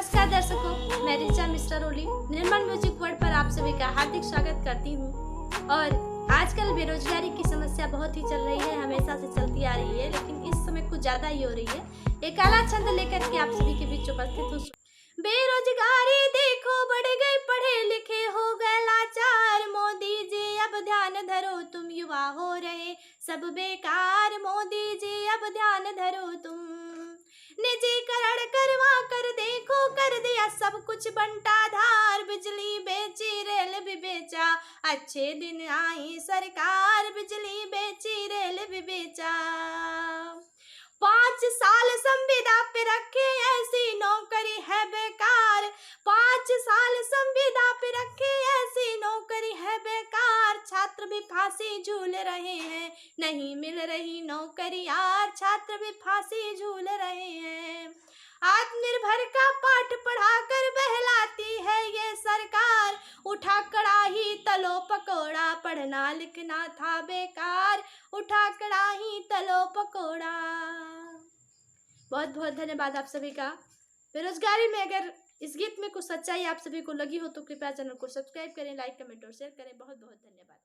नमस्कार दर्शकों, मैं ऋचा मिश्रा रोली निर्मल म्यूजिक वर्ल्ड पर आप सभी का हार्दिक स्वागत करती हूँ। और आजकल बेरोजगारी की समस्या बहुत ही चल रही है, हमेशा से चलती आ रही है, लेकिन इस समय कुछ ज्यादा ही हो रही है। एक काला छंद लेकर के आप सभी के बीच उपस्थित हूँ। बेरोजगारी देखो बढ़ गई, पढ़े लिखे हो गए लाचार। मोदी जी अब ध्यान धरो, तुम युवा हो रहे सब बेकार। मोदी जी अब ध्यान धरो, तुम निजीकरण करवा कर देखो, कर दिया सब कुछ बंटा धार। बिजली बेची रेल भी बेचा, अच्छे दिन आई सरकार। बिजली बेची रेल भी बेचा। 5 साल संविदा पे रखे, ऐसी नौकरी है बेकार। 5 साल संविदा पे रखे, ऐसी नौकरी है बेकार। छात्र भी फांसी झूल रहे हैं, नहीं मिल रही नौकरी यार। छात्र भी फांसी झूल रहे हैं। आत्मनिर्भर का पाठ पढ़ाकर बहलाती है ये सरकार। उठा कड़ाही तलो पकोड़ा, पढ़ना लिखना था बेकार। उठा कड़ाही तलो पकोड़ा। बहुत बहुत धन्यवाद आप सभी का। बेरोजगारी में अगर इस गीत में कुछ सच्चाई आप सभी को लगी हो तो कृपया चैनल को सब्सक्राइब करें, लाइक कमेंट और शेयर करें। बहुत बहुत धन्यवाद।